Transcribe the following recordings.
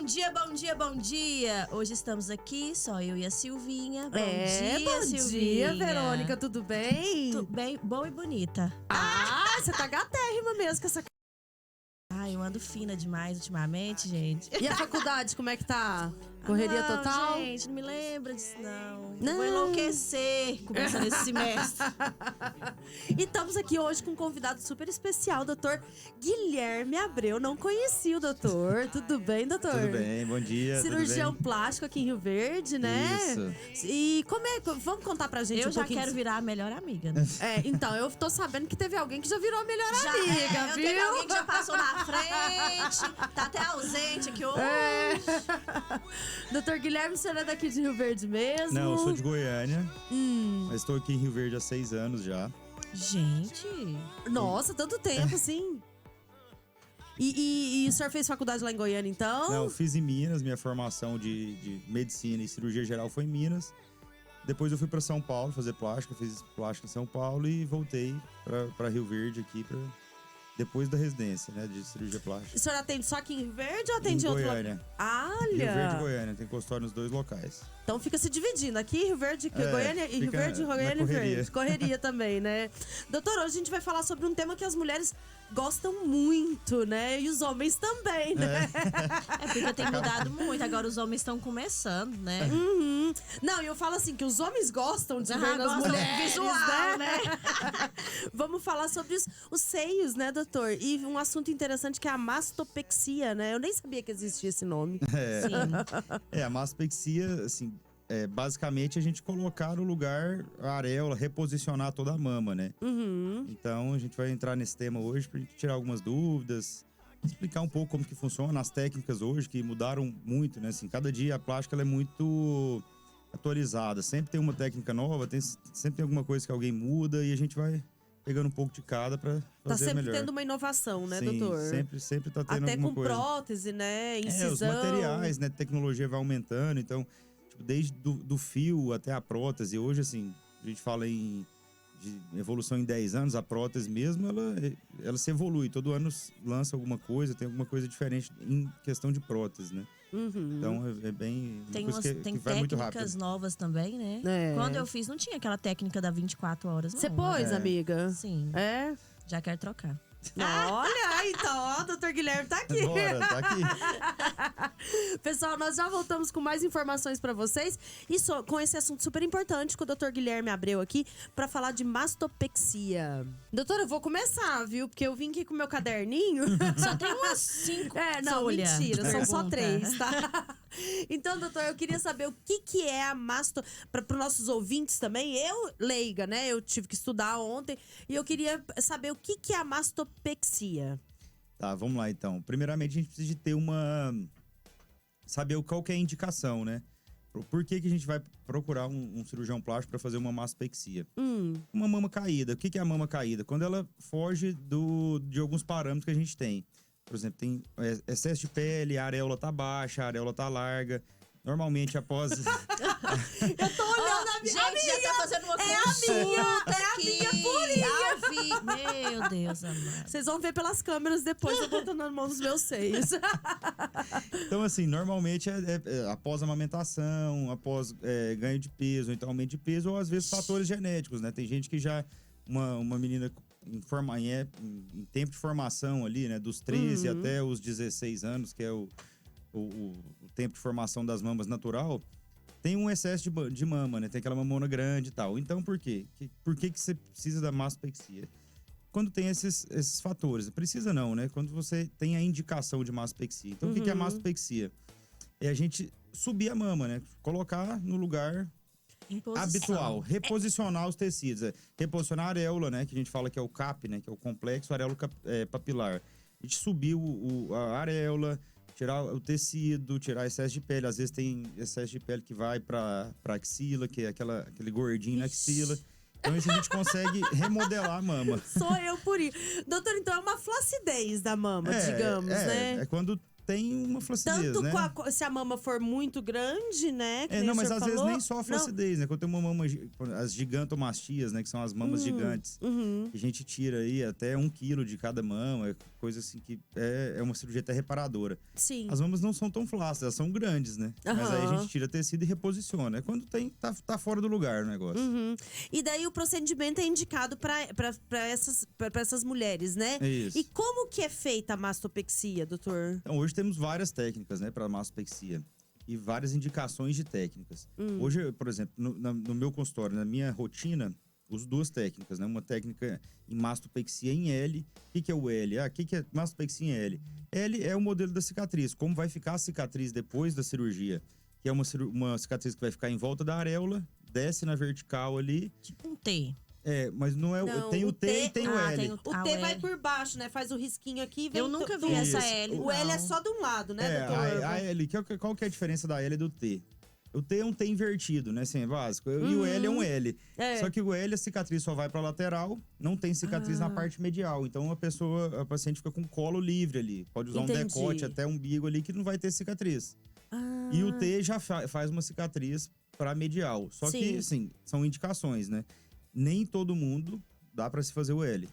dia, bom dia, bom dia! Hoje estamos aqui, só eu e a Silvinha. Bom Bom dia, Verônica, tudo bem? Tudo bem, boa e bonita. Você tá gatérrima mesmo com essa... Ai, eu ando fina demais ultimamente, gente. E a faculdade, como é que tá? Correria não, total? Gente, não me lembra disso, não. Não. Vou enlouquecer começando esse semestre. E estamos aqui hoje com um convidado super especial, doutor Guilherme Abreu. Não conheci o doutor. Tudo bem, doutor? Tudo bem, bom dia. Cirurgião plástico aqui em Rio Verde, né? Isso. E como é? Vamos contar pra gente Eu um já pouquinho. quero virar a melhor amiga, né? Então, eu tô sabendo que teve alguém que já virou a melhor Já amiga, eu viu? tenho alguém que já passou na frente, tá até ausente aqui hoje. Doutor Guilherme, o senhor é daqui de Rio Verde mesmo? Não, eu sou de Goiânia, mas estou aqui em Rio Verde há 6 anos já. Gente, Nossa, tanto tempo, assim. E o senhor fez faculdade lá em Goiânia, então? Não, eu fiz em Minas, minha formação de medicina e cirurgia geral foi em Minas. Depois eu fui para São Paulo fazer plástica, fiz plástica em São Paulo e voltei para Rio Verde aqui depois da residência, né, de cirurgia plástica. O senhor atende só aqui em Rio Verde ou atende Em em outro Goiânia. lugar? Rio Verde e Olha! Goiânia, tem consultório nos dois locais. Então fica se dividindo. Aqui Rio Verde, Goiânia, e Rio fica Verde, na Goiânia e Rio correria. Verde. Correria também, né? Doutor, hoje a gente vai falar sobre um tema que as mulheres gostam muito, né? E os homens também, né? é porque tem mudado muito. Agora os homens estão começando, né? Uhum. Não, e eu falo assim, que os homens gostam de ver nas gostam do mulheres, visual, né? Vamos falar sobre os seios, né, doutor? E um assunto interessante que é a mastopexia, né? Eu nem sabia que existia esse nome. Sim. A mastopexia, assim, basicamente a gente colocar no lugar a areola, reposicionar toda a mama, né? Uhum. Então a gente vai entrar nesse tema hoje pra gente tirar algumas dúvidas, explicar um pouco como que funciona as técnicas hoje, que mudaram muito, né? Assim, cada dia a plástica ela é muito atualizada, sempre tem uma técnica nova, sempre tem alguma coisa que alguém muda e a gente vai pegando um pouco de cada pra Tá fazer sempre melhor. tendo uma inovação, né, Sim, doutor? sempre tá tendo Até alguma com coisa. prótese, né? Incisão. Os materiais, né? Tecnologia vai aumentando, então, tipo, desde do fio até a prótese. Hoje, assim, a gente fala de evolução em 10 anos, a prótese mesmo, ela se evolui. Todo ano lança alguma coisa, tem alguma coisa diferente em questão de prótese, né? Uhum. Então, é bem... Tem coisa que tem vai muito técnicas rápido. novas também, né? É. Quando eu fiz, não tinha aquela técnica da 24 horas, não. Você pôs, É. amiga? Sim, É? já quero trocar. Olha, então, ó, o doutor Guilherme tá aqui. Bora, tá aqui. Pessoal, nós já voltamos com mais informações pra vocês. E com esse assunto super importante com o doutor Guilherme Abreu aqui pra falar de mastopexia. Doutor, eu vou começar, viu? Porque eu vim aqui com o meu caderninho. Só tem umas 5 Não, folhas mentira, de são só pergunta. 3, tá? Então, doutor, eu queria saber o que é a para os nossos ouvintes também. Eu, leiga, né? Eu tive que estudar ontem. E eu queria saber o que é a mastopexia. Tá, vamos lá então. Primeiramente, a gente precisa de ter saber qual que é a indicação, né? Por que a gente vai procurar um cirurgião plástico para fazer uma mastopexia? Uma mama caída. O que é a mama caída? Quando ela foge de alguns parâmetros que a gente tem. Por exemplo, tem excesso de pele, a areola tá baixa, a areola tá larga. Normalmente, após... Eu tô olhando a minha Gente, amiga. já tá fazendo uma É a minha purinha. Meu Deus, amado. Vocês vão ver pelas câmeras depois eu botando na mão dos meus seios. Então, assim, normalmente após a amamentação, após ganho de peso, então aumento de peso, ou às vezes fatores genéticos, né? Tem gente que já... Uma menina em tempo de formação ali, né? Dos 13 até os 16 anos, que é o tempo de formação das mamas natural, tem um excesso de mama, né? Tem aquela mamona grande e tal. Então, por quê? Por que você precisa da mastopexia? Quando tem esses fatores. Precisa não, né? Quando você tem a indicação de mastopexia. Então, o que é a mastopexia? É a gente subir a mama, né? Colocar no lugar habitual. Reposicionar os tecidos. Reposicionar a areola, né? Que a gente fala que é o CAP, né? Que é o complexo areolo papilar. A gente subir a areola, tirar o tecido, tirar excesso de pele. Às vezes tem excesso de pele que vai pra axila, que é aquele gordinho na axila. Então isso a gente consegue remodelar a mama. Sou eu por isso. Doutor, então é uma flacidez da mama, digamos, né? É quando tem uma flacidez, Tanto né? se a mama for muito grande, né? Que nem Não, o mas senhor às vezes falou. nem só a flacidez, né? Quando tem uma mama, as gigantomastias, né? Que são as mamas gigantes. Uhum. Que a gente tira aí até 1 quilo de cada mama, coisa assim que é uma cirurgia até reparadora. Sim. As mamas não são tão flácidas, elas são grandes, né? Mas aí a Aham. gente tira tecido e reposiciona. É quando tá fora do lugar o negócio. Uhum. E daí o procedimento é indicado para essas mulheres, né? É isso. E como que é feita a mastopexia, doutor? Então, hoje temos várias técnicas, né, para mastopexia. E várias indicações de técnicas. Hoje, por exemplo, no meu consultório, na minha rotina, uso 2 técnicas, né? Uma técnica em mastopexia em L. O que é o L? O que é mastopexia em L? L é o modelo da cicatriz. Como vai ficar a cicatriz depois da cirurgia? Que é uma cicatriz que vai ficar em volta da areola, desce na vertical ali. Tipo um T. Mas não é Não, tem o T e tem o L. tem O Ah, T o vai L. por baixo, né? Faz o risquinho aqui e vem Eu nunca vi do- essa Isso. L, O L é não. só de um lado, né, doutor? A L, qual que é a diferença da L e do T? O T é um T invertido, né? Assim, é básico. E o L é um L. É. Só que o L, a cicatriz só vai pra lateral, não tem cicatriz na parte medial. Então a paciente fica com o colo livre ali. Pode usar Entendi. um decote até o umbigo ali que não vai ter cicatriz. Ah. E o T já faz uma cicatriz pra medial. Só Sim. que, assim, são indicações, né? Nem todo mundo dá pra se fazer o L.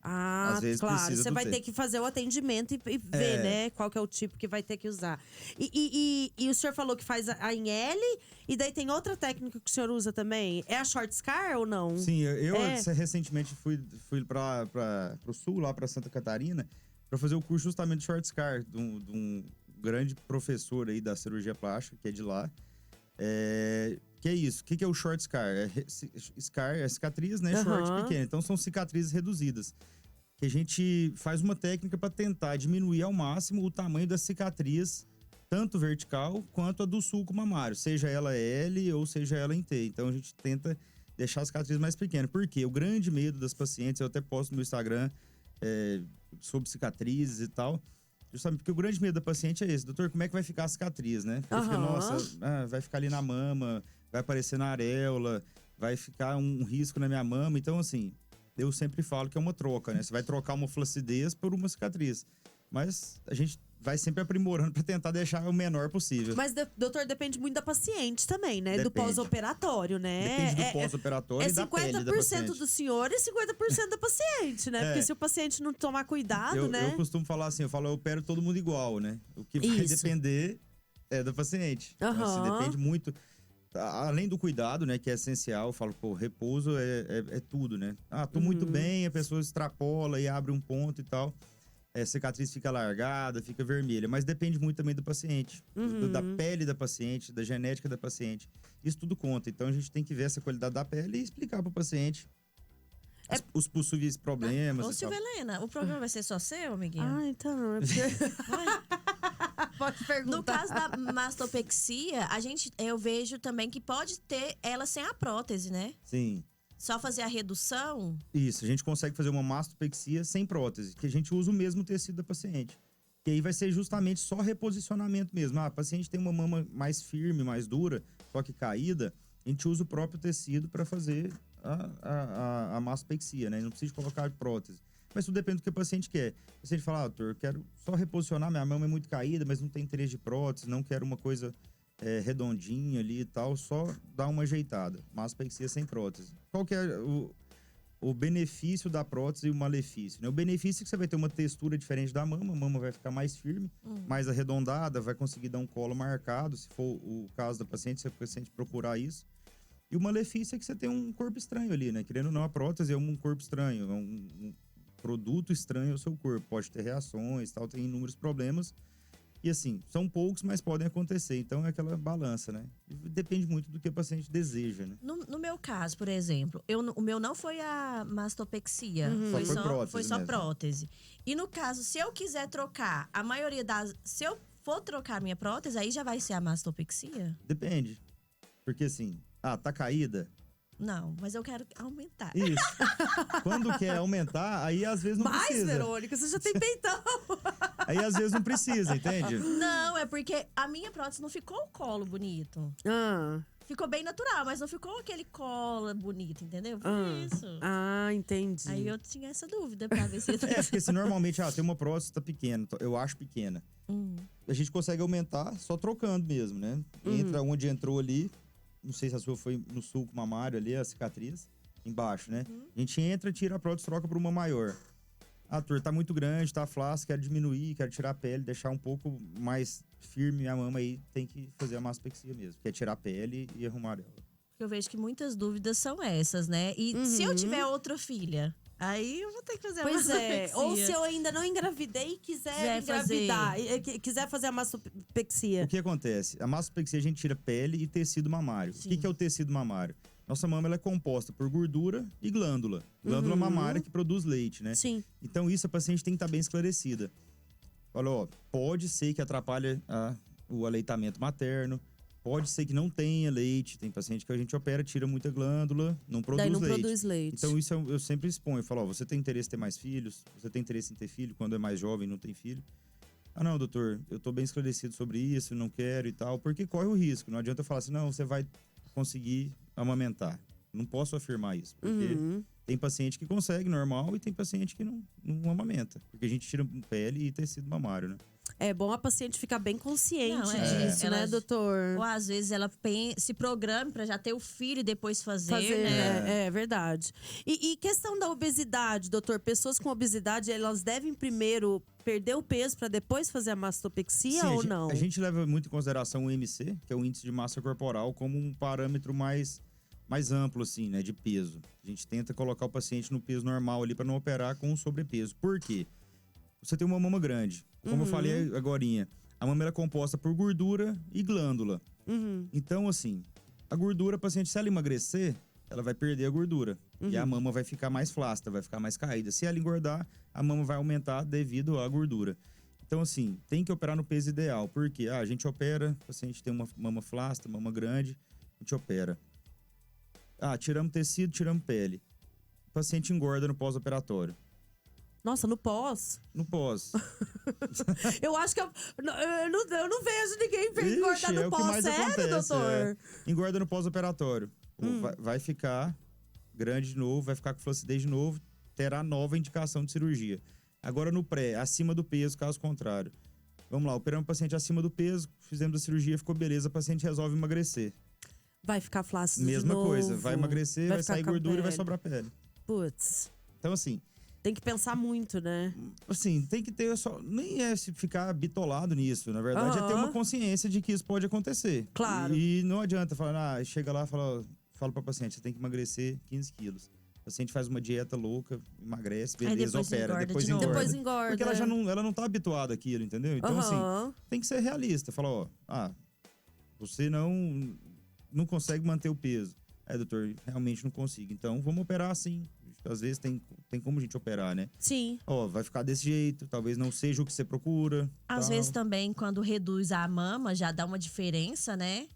Ah, Às vezes claro. precisa Você do vai T. ter que fazer o atendimento e ver, né? Qual que é o tipo que vai ter que usar. E o senhor falou que faz a em L, e daí tem outra técnica que o senhor usa também. É a short scar ou não? Sim, eu É. recentemente fui pro sul, lá pra Santa Catarina, pra fazer o curso justamente de short scar, de um grande professor aí da cirurgia plástica, que é de lá. Que é isso? O que é o short scar? Scar é cicatriz, né? Short Aham. pequena. Então são cicatrizes reduzidas. Que a gente faz uma técnica para tentar diminuir ao máximo o tamanho da cicatriz, tanto vertical quanto a do sulco mamário, seja ela L ou seja ela em T. Então a gente tenta deixar a cicatriz mais pequena. Por quê? O grande medo das pacientes, eu até posto no meu Instagram sobre cicatrizes e tal. Justamente porque o grande medo da paciente é esse. Doutor, como é que vai ficar a cicatriz, né? Porque fica, Aham. nossa, vai ficar ali na mama, vai aparecer na areola, vai ficar um risco na minha mama. Então, assim, eu sempre falo que é uma troca, né? Você vai trocar uma flacidez por uma cicatriz. Mas a gente vai sempre aprimorando para tentar deixar o menor possível. Mas, doutor, depende muito da paciente também, né? Do Depende. pós-operatório, né? Depende do pós-operatório e da pele da 50% paciente. do senhor e 50% da paciente, né? Porque se o paciente não tomar cuidado, né? Eu costumo falar assim, eu opero todo mundo igual, né? O que vai Isso. depender é da paciente. Então, assim, Aham. depende muito. Além do cuidado, né, que é essencial, eu falo, repouso é tudo, né? Tô muito bem, a pessoa extrapola e abre um ponto e tal. A cicatriz fica largada, fica vermelha. Mas depende muito também do paciente. Da pele da paciente, da genética da paciente. Isso tudo conta. Então a gente tem que ver essa qualidade da pele e explicar pro paciente os possíveis problemas Ô, e tal. Silvia Helena, o programa vai ser só seu, amiguinha? Ah, então. É porque... Pode perguntar. No caso da mastopexia, eu vejo também que pode ter ela sem a prótese, né? Sim. Só fazer a redução. Isso, a gente consegue fazer uma mastopexia sem prótese, que a gente usa o mesmo tecido da paciente. Que aí vai ser justamente só reposicionamento mesmo. A paciente tem uma mama mais firme, mais dura, só que caída, a gente usa o próprio tecido para fazer a mastopexia, né? Não precisa colocar prótese. Mas tudo depende do que o paciente quer. O paciente fala, doutor, eu quero só reposicionar, minha mama é muito caída, mas não tem interesse de prótese, não quero uma coisa redondinha ali e tal, só dá uma ajeitada. Mastopexia sem prótese. Qual que é o benefício da prótese e o malefício, né? O benefício é que você vai ter uma textura diferente da mama, a mama vai ficar mais firme, mais arredondada, vai conseguir dar um colo marcado, se for o caso da paciente, se a paciente procurar isso. E o malefício é que você tem um corpo estranho ali, né? Querendo ou não, a prótese é um corpo estranho, é um produto estranho ao seu corpo. Pode ter reações, tal, tem inúmeros problemas. E assim, são poucos, mas podem acontecer. Então é aquela balança, né? E depende muito do que o paciente deseja, né? No meu caso, por exemplo, o meu não foi a mastopexia. Só foi prótese Foi só mesmo. prótese. E no caso, se eu quiser trocar, a maioria das... Se eu for trocar minha prótese, aí já vai ser a mastopexia? Depende. Porque assim, tá caída? Não, mas eu quero aumentar. Isso. Quando quer aumentar, aí às vezes não Mais, precisa. Verônica, você já tem peitão. Aí às vezes não precisa, entende? Não, é porque a minha prótese não ficou o colo bonito. ficou bem natural, mas não ficou aquele cola bonito, entendeu? Foi isso. Entendi. Aí eu tinha essa dúvida pra ver se... Porque assim, normalmente, tem uma próstata pequena, eu acho pequena. A gente consegue aumentar só trocando mesmo, né? Entra onde entrou ali, não sei se a sua foi no sulco mamário ali, a cicatriz, embaixo, né? A gente entra, tira a prótese, troca por uma maior. Arthur, tá muito grande, tá flácido, quero diminuir, quero tirar a pele, deixar um pouco mais firme a mama aí, tem que fazer a mastopexia mesmo. Que é tirar a pele e arrumar ela. Eu vejo que muitas dúvidas são essas, né? E se eu tiver outra filha, aí eu vou ter que fazer a Pois é. mastopexia. Ou se eu ainda não engravidei e quiser engravidar, quiser fazer a mastopexia. O que acontece? A mastopexia a gente tira pele e tecido mamário. Sim. O que é o tecido mamário? Nossa mama ela é composta por gordura e glândula. Glândula mamária que produz leite, né? Sim. Então isso a paciente tem que estar bem esclarecida. Olha, pode ser que atrapalhe o aleitamento materno. Pode ser que não tenha leite. Tem paciente que a gente opera, tira muita glândula, não produz Daí não leite. produz leite. Então isso eu sempre exponho. Eu falo, você tem interesse em ter mais filhos? Você tem interesse em ter filho quando é mais jovem e não tem filho? Ah, não, doutor, eu tô bem esclarecido sobre isso, não quero e tal. Porque corre o risco. Não adianta eu falar assim, não, você vai conseguir amamentar. Não posso afirmar isso. Porque tem paciente que consegue normal e tem paciente que não amamenta. Porque a gente tira pele e tecido mamário, né? É bom a paciente ficar bem consciente Não, disso, né, doutor? Ou às vezes ela se programe pra já ter o filho e depois fazer, né? É verdade. E questão da obesidade, doutor? Pessoas com obesidade, elas devem primeiro perder o peso pra depois fazer a mastopexia ou não? A gente leva muito em consideração o IMC, que é o índice de massa corporal, como um parâmetro mais amplo, assim, né, de peso. A gente tenta colocar o paciente no peso normal ali pra não operar com sobrepeso. Por quê? Você tem uma mama grande. Como eu falei agorinha, a mama é composta por gordura e glândula. Então, assim, a gordura, a paciente, se ela emagrecer, ela vai perder a gordura. E a mama vai ficar mais flácida, vai ficar mais caída. Se ela engordar, a mama vai aumentar devido à gordura. Então, assim, tem que operar no peso ideal. Porque a gente opera, o paciente tem uma mama flácida, mama grande, a gente opera. Tiramos tecido, tiramos pele. O paciente engorda no pós-operatório. Nossa, no pós? No pós. Eu acho que eu não vejo ninguém engordar no é o que pós. mais Sério, acontece, doutor? Engorda no pós-operatório. Vai ficar grande de novo, vai ficar com flacidez de novo, terá nova indicação de cirurgia. Agora no pré, acima do peso, caso contrário. Vamos lá, operamos o paciente acima do peso, fizemos a cirurgia, ficou beleza, o paciente resolve emagrecer. Vai ficar flácido Mesma de novo. coisa, vai emagrecer, vai ficar sair com a gordura e vai pele. sobrar pele. Putz, Então assim, tem que pensar muito, né? tem que ter nem é se ficar bitolado nisso, na verdade, é ter uma consciência de que isso pode acontecer. Claro. E não adianta falar, chega lá e fala pra paciente, você tem que emagrecer 15 quilos. O paciente faz uma dieta louca, emagrece, beleza, depois opera, engorda depois de novo. engorda. Depois engorda. Porque ela não tá habituada àquilo, entendeu? Então, assim, tem que ser realista. Falar, você não consegue manter o peso. Doutor, realmente não consigo. Então, vamos operar assim. Às vezes tem como a gente operar, né? Sim. Vai ficar desse jeito, talvez não seja o que você procura. Às vezes também, quando reduz a mama, já dá uma diferença, né?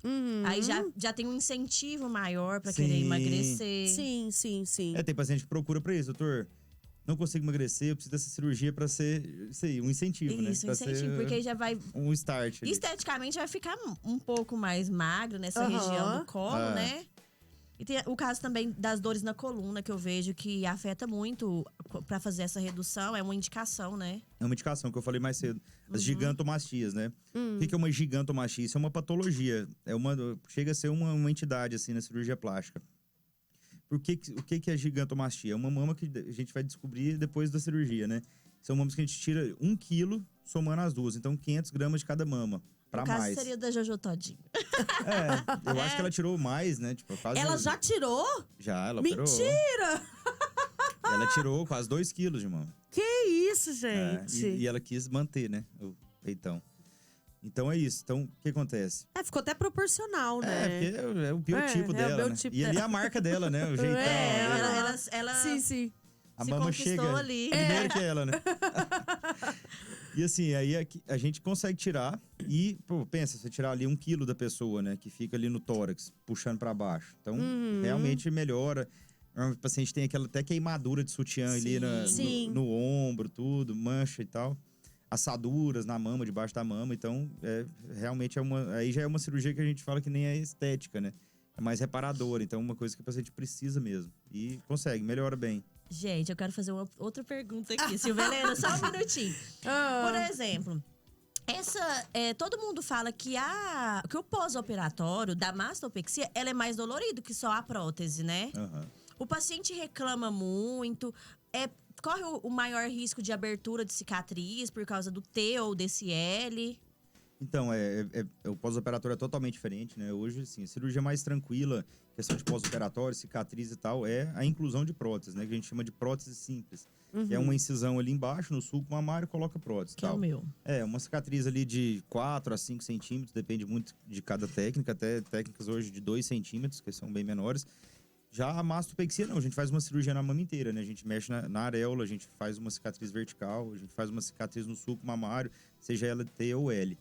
Aí já tem um incentivo maior pra querer emagrecer. Sim. Tem paciente que procura pra isso, doutor. Não consigo emagrecer, eu preciso dessa cirurgia pra ser, isso aí, um incentivo, né? Isso, Pra incentivo, ser porque já vai... um start ali. Esteticamente vai ficar um pouco mais magro nessa região do colo, né? E tem o caso também das dores na coluna, que eu vejo que afeta muito pra fazer essa redução. É uma indicação, né? É uma indicação que eu falei mais cedo. As gigantomastias, né? O que é uma gigantomastia? Isso é uma patologia. Chega a ser uma entidade, assim, na cirurgia plástica. O que é gigantomastia? É uma mama que a gente vai descobrir depois da cirurgia, né? São mamas que a gente tira 1 quilo somando as duas. Então, 500 gramas de cada mama. Pra no caso, mais. seria da Jojo Todinho. Eu acho que ela tirou mais, né? Tipo, quase... Ela já tirou? Já, ela Mentira! operou. Ela tirou quase 2 quilos de mama. Que isso, gente? E ela quis manter, né? O peitão. Então é isso. Então, o que acontece? Ficou até proporcional, né? Porque é o biotipo dela, o biotipo né? E ali é a marca dela, né? O jeitão. Ela Sim. A se mama conquistou chega ali. primeiro que ela, né? E assim, aí a gente consegue tirar e, pensa, você tirar ali 1 quilo da pessoa, né? Que fica ali no tórax, puxando pra baixo. Então, realmente melhora. O paciente tem aquela até queimadura de sutiã ali no ombro, tudo, mancha e tal. Assaduras na mama, debaixo da mama. Então, realmente aí já é uma cirurgia que a gente fala que nem é estética, né? é mais reparadora. Então, uma coisa que o paciente precisa mesmo. E consegue, melhora bem. Gente, eu quero fazer outra pergunta aqui, Silvia Helena, só um minutinho. Por exemplo, todo mundo fala que o pós-operatório da mastopexia, ela é mais dolorido que só a prótese, né? O paciente reclama muito, corre o maior risco de abertura de cicatriz por causa do T ou desse L. Então, o pós-operatório é totalmente diferente, né? Hoje, assim, a cirurgia mais tranquila, questão de pós-operatório, cicatriz e tal, é a inclusão de prótese, né? Que a gente chama de prótese simples. Que é uma incisão ali embaixo, no sulco mamário, coloca prótese. Que tal. É o meu. Uma cicatriz ali de 4 a 5 centímetros, depende muito de cada técnica. Até técnicas hoje de 2 centímetros, que são bem menores. Já a mastopexia, não. A gente faz uma cirurgia na mama inteira, né? A gente mexe na areola, a gente faz uma cicatriz vertical, a gente faz uma cicatriz no sulco mamário, seja ela T ou L.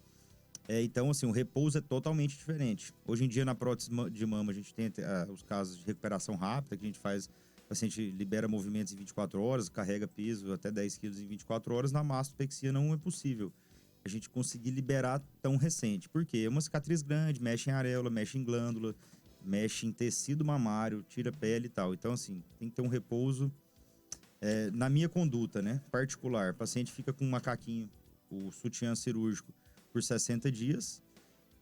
Então, assim, o repouso é totalmente diferente. Hoje em dia, na prótese de mama, a gente tem os casos de recuperação rápida, que a gente faz, o paciente libera movimentos em 24 horas, carrega peso até 10 quilos em 24 horas. Na mastopexia não é possível a gente conseguir liberar tão recente. Por quê? É uma cicatriz grande, mexe em areola, mexe em glândula, mexe em tecido mamário, tira pele e tal. Então, assim, tem que ter um repouso. Na minha conduta, né, particular, o paciente fica com um macaquinho, o sutiã cirúrgico, por 60 dias.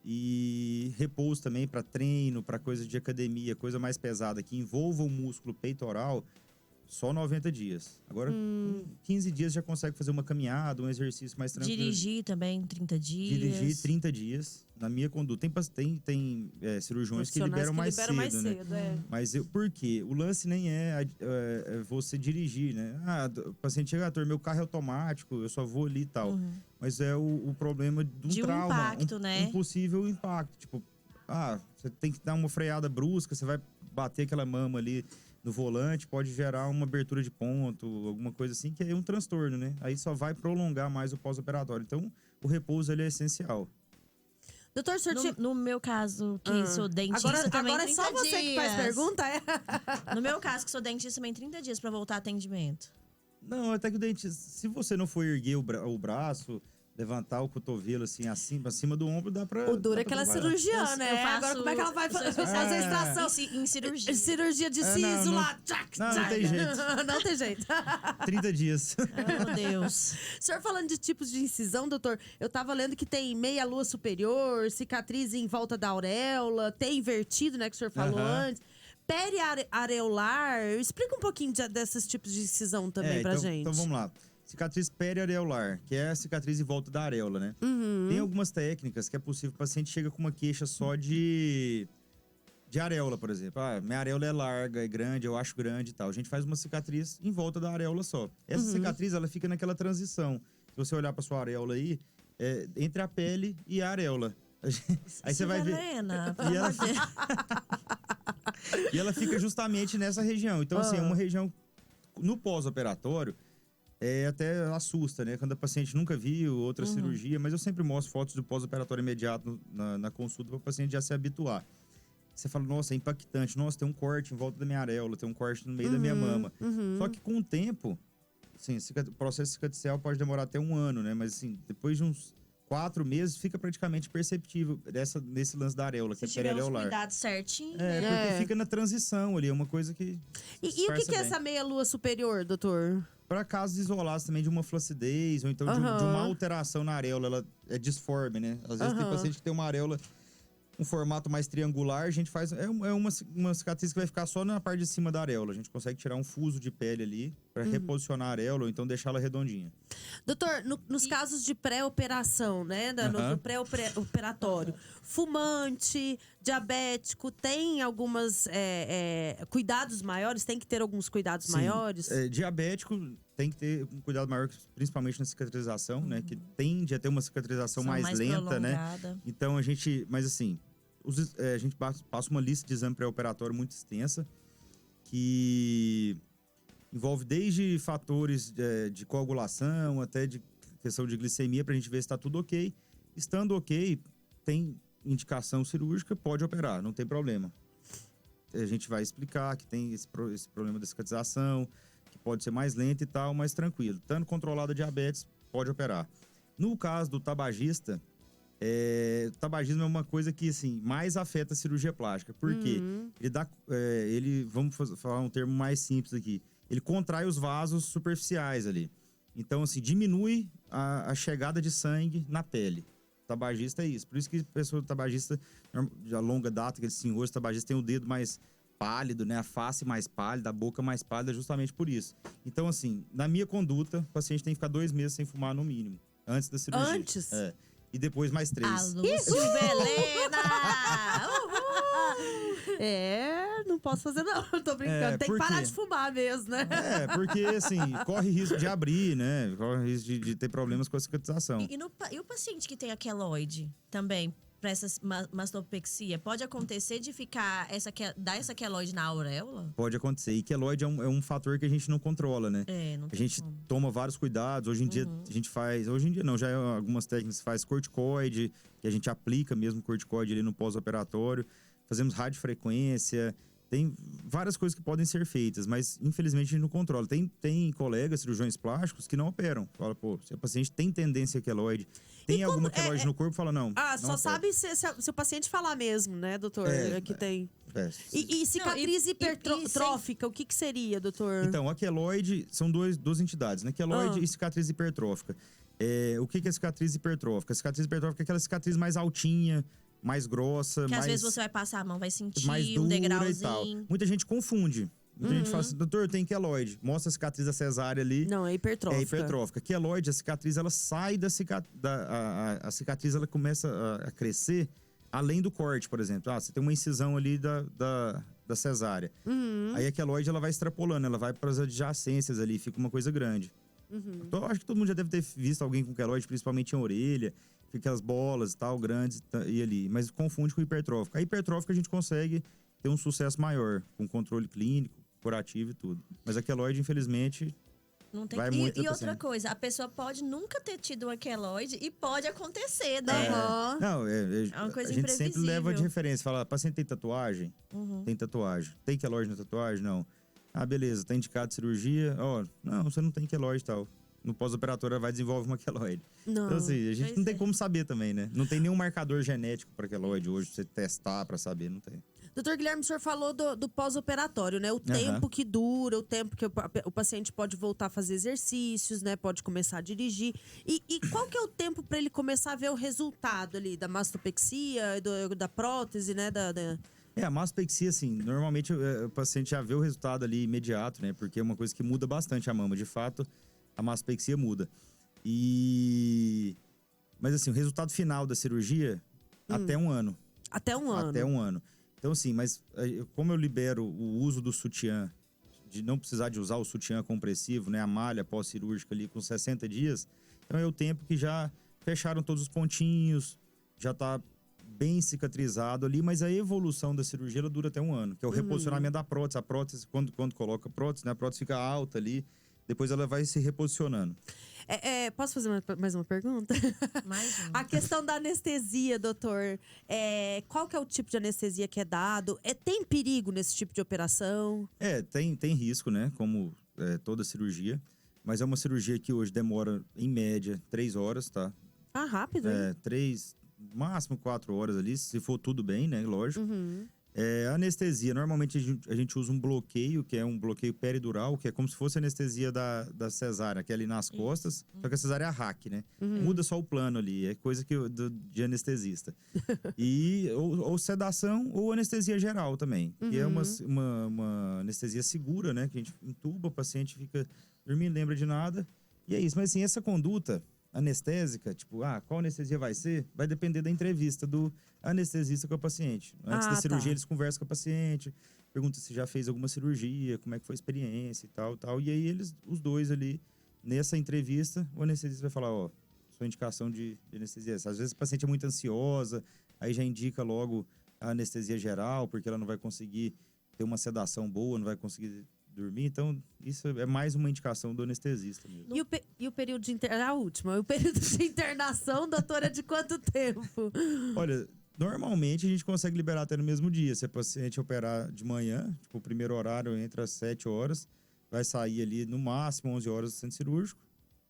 E repouso também para treino, para coisa de academia, coisa mais pesada que envolva o músculo peitoral, só 90 dias. Agora, com 15 dias já consegue fazer uma caminhada, um exercício mais tranquilo. Dirigir também 30 dias. Dirigir 30 dias, na minha conduta. Tem cirurgiões que liberam mais cedo, né? Mas por quê? O lance nem é você dirigir, né? O paciente chega, doutor, meu carro é automático, eu só vou ali e tal. Mas é o problema de um trauma. Impacto, né? Um possível impacto. Tipo, você tem que dar uma freada brusca, você vai bater aquela mama ali no volante, pode gerar uma abertura de ponto, alguma coisa assim, que é um transtorno, né? Aí só vai prolongar mais o pós-operatório. Então, o repouso, ele é essencial. Doutor, no meu caso, que sou dentista também, agora é só você que faz pergunta, No meu caso, que sou dentista, também 30 dias pra voltar a atendimento. Não, até que o dentista, se você não for erguer o braço, levantar o cotovelo assim, acima do ombro, dá pra... O duro é que ela é cirurgiã, né? Agora como é que ela vai fazer a extração? Em cirurgia. Cirurgia de siso lá. Não tem jeito. Não tem jeito. 30 dias. Meu Deus. O senhor falando de tipos de incisão, doutor, eu tava lendo que tem meia-lua superior, cicatriz em volta da auréola, tem invertido, né, que o senhor falou antes. Periareolar, explica um pouquinho desses tipos de incisão também pra gente. Então vamos lá. Cicatriz periareolar, que é a cicatriz em volta da areola, né? Tem algumas técnicas que é possível, o paciente chega com uma queixa só de areola, por exemplo. Minha areola é larga, é grande, eu acho grande e tal. A gente faz uma cicatriz em volta da areola só. Essa cicatriz, ela fica naquela transição. Se você olhar pra sua areola aí, entre a pele e a areola. Aí você vai ver. E ela fica justamente nessa região. Então, assim, é uma região no pós-operatório, até assusta, né? Quando a paciente nunca viu outra cirurgia, mas eu sempre mostro fotos do pós-operatório imediato na consulta para o paciente já se habituar. Você fala, nossa, é impactante. Nossa, tem um corte em volta da minha areola, tem um corte no meio da minha mama. Só que com o tempo, assim, o processo cicatricial pode demorar até 1 ano, né? Mas, assim, depois de uns 4 meses, fica praticamente perceptível nesse lance da areola, que é periareolar. Se tiver cuidado certinho. Porque fica na transição ali, é uma coisa que... E o que é essa meia-lua superior, doutor? Para casos isolados também de uma flacidez, ou então de uma alteração na areola, ela é disforme, né? Às vezes tem paciente que tem uma areola, um formato mais triangular, a gente faz... É uma cicatriz que vai ficar só na parte de cima da areola. A gente consegue tirar um fuso de pele ali para reposicionar a areola, ou então deixá-la redondinha. Doutor, nos casos de pré-operação, né? No pré-operatório, fumante, diabético, tem algumas cuidados maiores? Tem que ter alguns cuidados maiores? Diabético tem que ter um cuidado maior, principalmente na cicatrização, né? Que tende a ter uma cicatrização mais lenta, né? Então a gente... Mas assim, a gente passa uma lista de exame pré-operatório muito extensa, que envolve desde fatores de coagulação até de questão de glicemia, pra gente ver se tá tudo ok. Estando ok, tem indicação cirúrgica, pode operar, não tem problema. A gente vai explicar que tem esse problema da cicatrização, que pode ser mais lento e tal, mais tranquilo. Estando controlada a diabetes, pode operar. No caso do tabagista, O tabagismo é uma coisa que, assim, mais afeta a cirurgia plástica. Por quê? Vamos falar um termo mais simples aqui. Ele contrai os vasos superficiais ali. Então, assim, diminui a chegada de sangue na pele. O tabagista é isso. Por isso que a pessoa tabagista, de longa data, aquele senhor tabagista tem o dedo mais pálido, né? A face mais pálida, a boca mais pálida, justamente por isso. Então, assim, na minha conduta, o paciente tem que ficar 2 meses sem fumar no mínimo. Antes da cirurgia. Antes? E depois mais 3. Alô, Velena! Não posso fazer não, tô brincando. Tem que parar de fumar mesmo, né? Porque assim, corre risco de abrir, né? Corre risco de ter problemas com a cicatrização. E o paciente que tem a queloide também, para essa mastopexia, pode acontecer de dar essa queloide na auréola? Pode acontecer. E queloide é um fator que a gente não controla, né? Não tem a gente como. toma vários cuidados. Hoje em dia a gente faz... Hoje em dia não, já é algumas técnicas que faz corticoide, que a gente aplica mesmo corticoide ali no pós-operatório. Fazemos radiofrequência. Tem várias coisas que podem ser feitas, mas infelizmente a gente não controla. Tem colegas, cirurgiões plásticos, que não operam. Fala, pô, se o paciente tem tendência a queloide, tem alguma queloide no corpo, fala não. Só sabe se o paciente falar mesmo, né, doutor? Que tem. E cicatriz hipertrófica, o que seria, doutor? Então, a queloide são duas entidades, né? Queloide e cicatriz hipertrófica. O que é cicatriz hipertrófica? A cicatriz hipertrófica é aquela cicatriz mais altinha, mais grossa, que às vezes você vai passar a mão, vai sentir mais dura um degrauzinho. E tal. Muita gente confunde. Muita gente fala assim, doutor, eu tenho queloide. Mostra a cicatriz da cesárea ali. Não, é hipertrófica. É hipertrófica. Queloide, a cicatriz, ela sai a cicatriz, ela começa a crescer além do corte, por exemplo. Você tem uma incisão ali da cesárea. Aí a queloide, ela vai extrapolando, ela vai para as adjacências ali, fica uma coisa grande. Então, eu acho que todo mundo já deve ter visto alguém com queloide, principalmente em orelha. Fica aquelas bolas e tal, grandes e ali. Mas confunde com hipertrófica. A hipertrófica a gente consegue ter um sucesso maior, com controle clínico, curativo e tudo. Mas a queloide, infelizmente, não tem. vai muito. E outra coisa, a pessoa pode nunca ter tido uma queloide e pode acontecer, né? Não, é uma coisa a gente sempre leva de referência. Fala, paciente tem tatuagem? Tem tatuagem. Tem queloide na tatuagem? Não. Beleza, tá indicado cirurgia? Não, você não tem queloide e tal. No pós-operatório, vai desenvolver uma queloide. Não. Então, assim, a gente não tem como saber também, né? Não tem nenhum marcador genético para queloide hoje, pra você testar, para saber, não tem. Doutor Guilherme, o senhor falou do pós-operatório, né? O tempo que dura, o tempo que o paciente pode voltar a fazer exercícios, né? Pode começar a dirigir. E qual que é o tempo para ele começar a ver o resultado ali da mastopexia, da prótese, né? A mastopexia, assim, normalmente o paciente já vê o resultado ali imediato, né? Porque é uma coisa que muda bastante a mama. De fato, a mastopexia muda. Mas, assim, o resultado final da cirurgia, até 1 ano. Até um ano. Até 1 ano. Então, assim, mas como eu libero o uso do sutiã, de não precisar de usar o sutiã compressivo, né? A malha pós-cirúrgica ali com 60 dias, então é o tempo que já fecharam todos os pontinhos, já tá bem cicatrizado ali, mas a evolução da cirurgia, ela dura até 1 ano, que é o reposicionamento da prótese. A prótese, quando coloca a prótese, né? A prótese fica alta ali, depois ela vai se reposicionando. Posso fazer mais uma pergunta? Mais uma. A questão da anestesia, doutor. Qual que é o tipo de anestesia que é dado? Tem perigo nesse tipo de operação? Tem risco, né? Como toda cirurgia. Mas é uma cirurgia que hoje demora, em média, 3 horas, tá? Rápido, hein? 3, máximo 4 horas ali, se for tudo bem, né? Lógico. Anestesia, normalmente a gente usa um bloqueio, que é um bloqueio peridural, que é como se fosse a anestesia da cesárea, que é ali nas costas, só que a cesárea é a hack, né? Muda só o plano ali, é coisa de anestesista. Ou sedação ou anestesia geral também, que é uma anestesia segura, né? Que a gente entuba, o paciente fica dormindo, lembra de nada, e é isso. Mas assim, essa conduta anestésica, tipo, qual anestesia vai ser? Vai depender da entrevista do anestesista com o paciente. Antes da cirurgia, eles conversam com o paciente, perguntam se já fez alguma cirurgia, como é que foi a experiência e tal. E aí, os dois ali, nessa entrevista, o anestesista vai falar, sua indicação de anestesia. Às vezes, o paciente é muito ansiosa, aí já indica logo a anestesia geral, porque ela não vai conseguir ter uma sedação boa, não vai conseguir dormir. Então, isso é mais uma indicação do anestesista mesmo. E o período de a última, o período de internação, doutora, é de quanto tempo? Olha, normalmente a gente consegue liberar até no mesmo dia. Se a paciente operar de manhã, tipo, o primeiro horário entre as 7 horas, vai sair ali no máximo 11 horas do centro cirúrgico.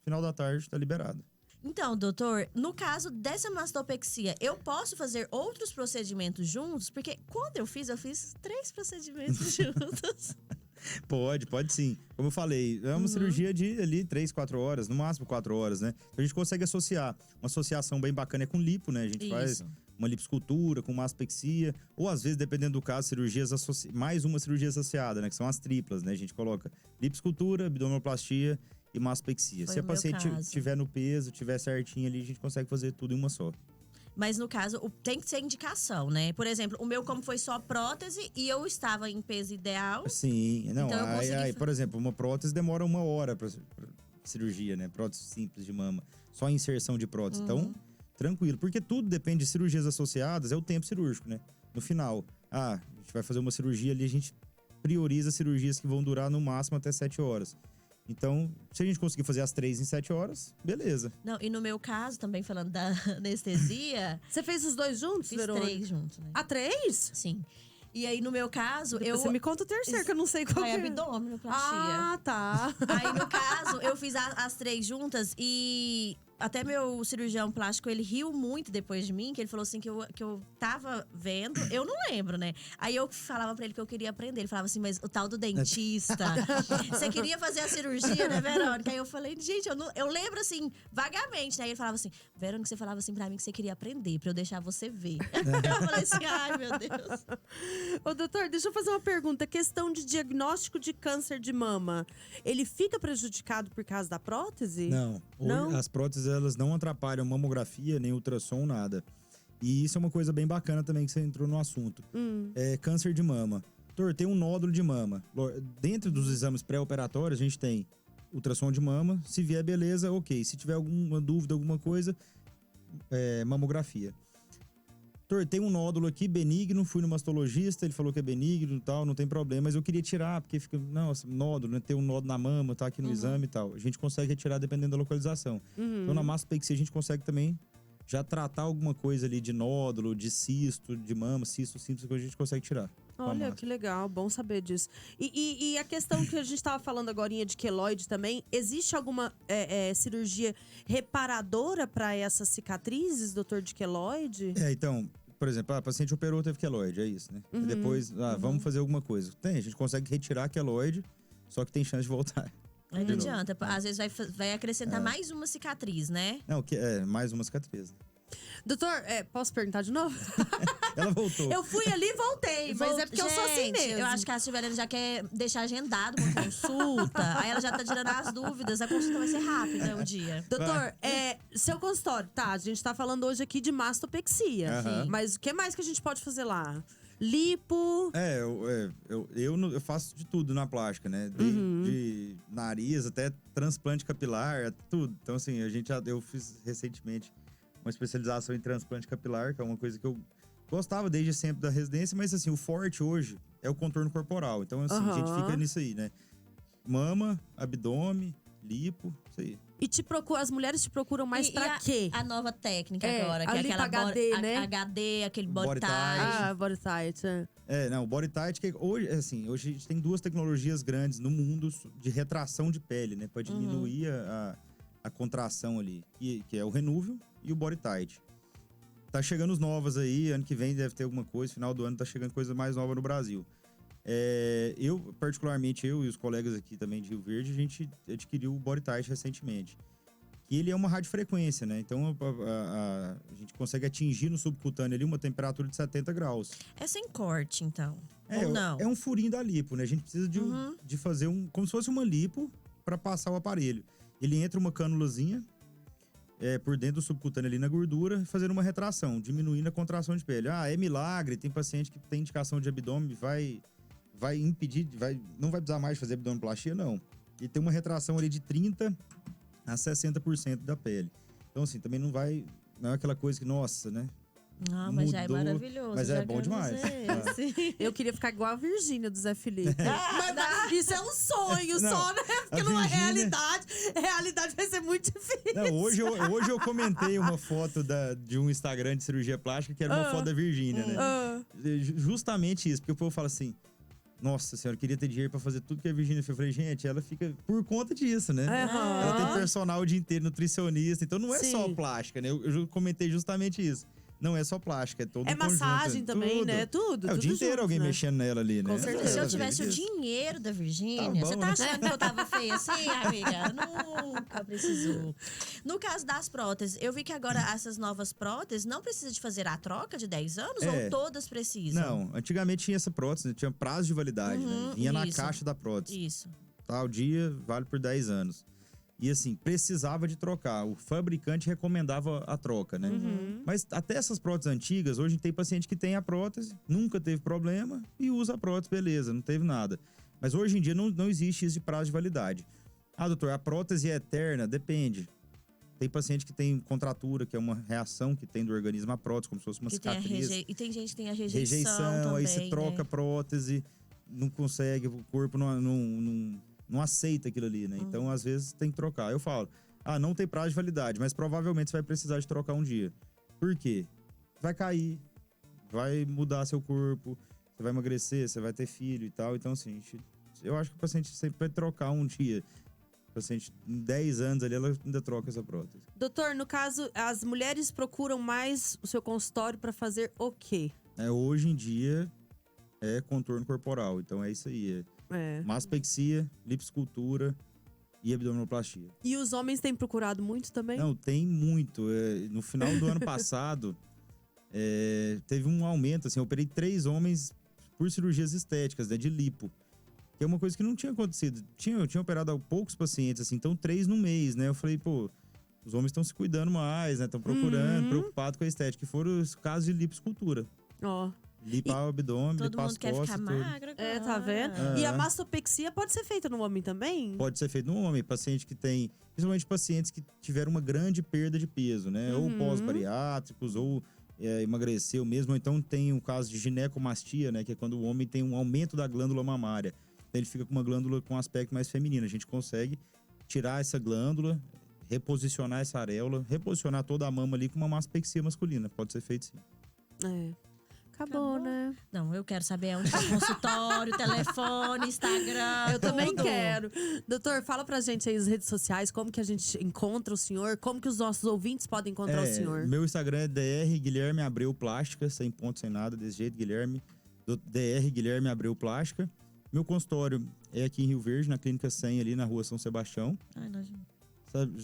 Final da tarde está liberado. Então, doutor, no caso dessa mastopexia, eu posso fazer outros procedimentos juntos? Porque quando eu fiz 3 procedimentos juntos. Pode sim. Como eu falei, é uma cirurgia de ali 3, 4 horas, no máximo 4 horas, né? Então a gente consegue associar. Uma associação bem bacana é com lipo, né? A gente faz uma liposcultura com mastopexia, ou às vezes, dependendo do caso, mais uma cirurgia associada, né? Que são as triplas, né? A gente coloca liposcultura, abdominoplastia e mastopexia. Se a paciente tiver no peso, tiver certinho ali, a gente consegue fazer tudo em uma só. Mas no caso, tem que ser indicação, né? Por exemplo, o meu como foi só prótese e eu estava em peso ideal. Sim, não. Então aí, por exemplo, uma prótese demora 1 hora pra cirurgia, né? Prótese simples de mama. Só inserção de prótese. Então, tranquilo. Porque tudo depende de cirurgias associadas, é o tempo cirúrgico, né? No final, a gente vai fazer uma cirurgia ali, a gente prioriza cirurgias que vão durar no máximo até 7 horas. Então, se a gente conseguir fazer as 3 em 7 horas, beleza. Não, e no meu caso, também falando da anestesia… Você fez os 2 juntos, Fiz Verônica? 3 juntos, né? 3? Sim. E aí, no meu caso, Você me conta o terceiro, que eu não sei qual é é. abdominoplastia. Ah, tá. Aí, no caso, eu fiz as 3 juntas e… Até meu cirurgião plástico, ele riu muito depois de mim, que ele falou assim que eu tava vendo, eu não lembro, né? Aí eu falava pra ele que eu queria aprender. Ele falava assim, mas o tal do dentista, você queria fazer a cirurgia, né, Verônica? Aí eu falei, gente, eu lembro assim, vagamente, né? Aí ele falava assim, Verônica, você falava assim pra mim que você queria aprender, pra eu deixar você ver. Eu falei assim, ai, meu Deus. Ô, doutor, deixa eu fazer uma pergunta. Questão de diagnóstico de câncer de mama, ele fica prejudicado por causa da prótese? Não. As próteses, elas não atrapalham mamografia, nem ultrassom, nada. E isso é uma coisa bem bacana também que você entrou no assunto. É câncer de mama. Doutor, tem um nódulo de mama. Dentro dos exames pré-operatórios, a gente tem ultrassom de mama. Se vier, beleza, ok. Se tiver alguma dúvida, alguma coisa, mamografia. Doutor, tem um nódulo aqui, benigno. Fui no mastologista, ele falou que é benigno e tal, não tem problema. Mas eu queria tirar, porque fica… Não, nódulo, né? Tem um nódulo na mama, tá aqui no exame e tal. A gente consegue retirar dependendo da localização. Então, na mastopexia, a gente consegue também já tratar alguma coisa ali de nódulo, de cisto, de mama, cisto simples, que a gente consegue tirar. Olha, que legal, bom saber disso. E a questão que a gente estava falando agorinha de queloide também, existe alguma cirurgia reparadora para essas cicatrizes, doutor, de queloide? Então… Por exemplo, a paciente operou, teve queloide, é isso, né? E depois, vamos fazer alguma coisa. A gente consegue retirar queloide, só que tem chance de voltar. Aí não adianta, às vezes vai acrescentar mais uma cicatriz, né? Não, mais uma cicatriz. Doutor, posso perguntar de novo? Ela voltou. Eu fui ali e voltei, mas é porque eu sou assim mesmo. Eu acho que a Silvana já quer deixar agendado uma consulta. Aí ela já tá tirando as dúvidas. A consulta vai ser rápida o dia. Doutor, seu consultório, tá? A gente tá falando hoje aqui de mastopexia. Mas o que mais que a gente pode fazer lá? Lipo… Eu faço de tudo na plástica, né? De nariz até transplante capilar, tudo. Então, assim, eu fiz recentemente uma especialização em transplante capilar, que é uma coisa que eu gostava desde sempre da residência, mas assim, o forte hoje é o contorno corporal. Então, assim, a gente fica nisso aí, né? Mama, abdômen, lipo, isso aí. E as mulheres te procuram mais pra quê? A nova técnica agora, que é aquela HD, né? HD, aquele body tight. Ah, body tight. O body tight, que hoje a gente tem 2 tecnologias grandes no mundo de retração de pele, né? Pra diminuir a contração ali, que é o Renúvio e o body tight. Tá chegando os novos aí, ano que vem deve ter alguma coisa, final do ano tá chegando coisa mais nova no Brasil. Particularmente eu e os colegas aqui também de Rio Verde, a gente adquiriu o body tight recentemente. Que ele é uma radiofrequência, né? Então a gente consegue atingir no subcutâneo ali uma temperatura de 70 graus. É sem corte, então? Ou não? É um furinho da lipo, né? A gente precisa de fazer como se fosse uma lipo para passar o aparelho. Ele entra uma cânulazinha por dentro do subcutâneo ali na gordura, fazendo uma retração, diminuindo a contração de pele. É milagre, tem paciente que tem indicação de abdômen, vai impedir, não vai precisar mais fazer abdominoplastia, não. E tem uma retração ali de 30% a 60% da pele. Então, assim, também não é aquela coisa que, nossa, né? Não, mas já é maravilhoso. Mas é bom demais. Eu queria ficar igual a Virgínia do Zé Felipe. Mas isso é um sonho só, né? Porque não é realidade. Realidade vai ser muito difícil. Não, hoje eu comentei uma foto de um Instagram de cirurgia plástica que era uma foto da Virgínia, né? Justamente isso, porque o povo fala assim… Nossa senhora, eu queria ter dinheiro pra fazer tudo que a Virgínia fez. Eu falei, gente, ela fica por conta disso, né? Ela tem personal o dia inteiro, nutricionista. Então não é só plástica, né? Eu comentei justamente isso. Não é só plástica, é todo um massagem conjunto, também, tudo. né? Tudo. O dia tudo inteiro junto, alguém né? mexendo nela ali, né? Com certeza. Se eu Ela tivesse o vive disso. dinheiro da Virgínia, Tá bom, você tá né? achando que eu tava feia assim, amiga? Nunca precisou. No caso das próteses, eu vi que agora essas novas próteses não precisa de fazer a troca de 10 anos ou todas precisam? Não, antigamente tinha essa prótese, tinha prazo de validade, né? Vinha na caixa da prótese. Isso. Tal dia vale por 10 anos. E assim, precisava de trocar. O fabricante recomendava a troca, né? Mas até essas próteses antigas, hoje tem paciente que tem a prótese, nunca teve problema e usa a prótese, beleza, não teve nada. Mas hoje em dia não existe isso de prazo de validade. Ah, doutor, a prótese é eterna? Depende. Tem paciente que tem contratura, que é uma reação que tem do organismo à prótese, como se fosse uma cicatriz. E tem gente que tem a rejeição também, aí você troca né? a prótese, não consegue, o corpo não aceita aquilo ali, né? Então, às vezes, tem que trocar. Eu falo, não tem prazo de validade, mas provavelmente você vai precisar de trocar um dia. Por quê? Vai cair, vai mudar seu corpo, você vai emagrecer, você vai ter filho e tal. Então, assim, eu acho que o paciente sempre vai trocar um dia. O paciente, em 10 anos ali, ela ainda troca essa prótese. Doutor, no caso, as mulheres procuram mais o seu consultório pra fazer o quê? Hoje em dia, é contorno corporal. Então, é isso aí. Mastopexia, liposcultura e abdominoplastia. E os homens têm procurado muito também? Não, tem muito. No final do ano passado, teve um aumento. Assim, eu operei 3 homens por cirurgias estéticas, né, de lipo. Que é uma coisa que não tinha acontecido. Eu tinha operado poucos pacientes, assim, então 3 no mês, né? Eu falei, pô, os homens estão se cuidando mais, né? Estão procurando, preocupados com a estética. Que foram os casos de liposcultura. Limpar o abdômen, limpar as costas. Todo mundo quer ficar magro agora. Tá vendo? E a mastopexia pode ser feita no homem também? Pode ser feito no homem. Paciente que tem... Principalmente pacientes que tiveram uma grande perda de peso, né? Ou pós-bariátricos, ou emagreceu mesmo. Ou então tem um caso de ginecomastia, né? Que é quando o homem tem um aumento da glândula mamária. Então ele fica com uma glândula com um aspecto mais feminino. A gente consegue tirar essa glândula, reposicionar essa areola, reposicionar toda a mama ali com uma mastopexia masculina. Pode ser feito sim. Acabou, né? Não, eu quero saber onde tá o consultório, telefone, Instagram. Eu também tudo. quero. Doutor, fala pra gente aí as redes sociais, como que a gente encontra o senhor, como que os nossos ouvintes podem encontrar o senhor. Meu Instagram é DR Guilherme Abreu Plástica, sem ponto, sem nada, desse jeito, Guilherme. DR Guilherme Abreu Plástica. Meu consultório é aqui em Rio Verde, na Clínica 100, ali na Rua São Sebastião. Ai, nós...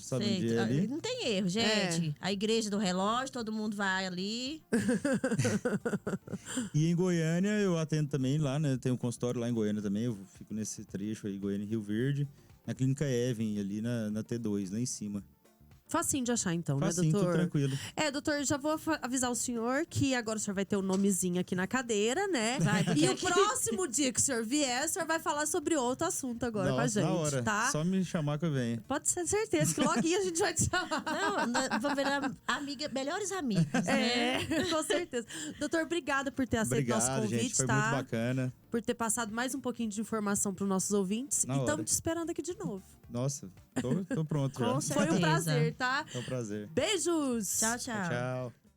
Sabe onde é ali? Não tem erro, gente. A igreja do relógio, todo mundo vai ali. E em Goiânia eu atendo também lá, né? Tem um consultório lá em Goiânia também. Eu fico nesse trecho aí, Goiânia e Rio Verde. Na Clínica Even, ali na T2, lá em cima. Facinho de achar então, Facinho, né, doutor? tudo tranquilo. Doutor, já vou avisar o senhor que agora o senhor vai ter o nomezinho aqui na cadeira, né? Porque E o próximo dia que o senhor vier, o senhor vai falar sobre outro assunto agora com a gente, na hora. tá? Só me chamar que eu venho. Pode ser certeza que logo a gente vai te chamar. Não, vamos ver melhores amigas, né? Com certeza. Doutor, obrigada por ter aceito nosso convite, gente, foi tá? muito bacana. Por ter passado mais um pouquinho de informação para os nossos ouvintes. Na E hora. estamos te esperando aqui de novo. Nossa, tô pronto já. Com Foi um certeza. prazer, tá? É um prazer. Beijos! Tchau, tchau. Tchau.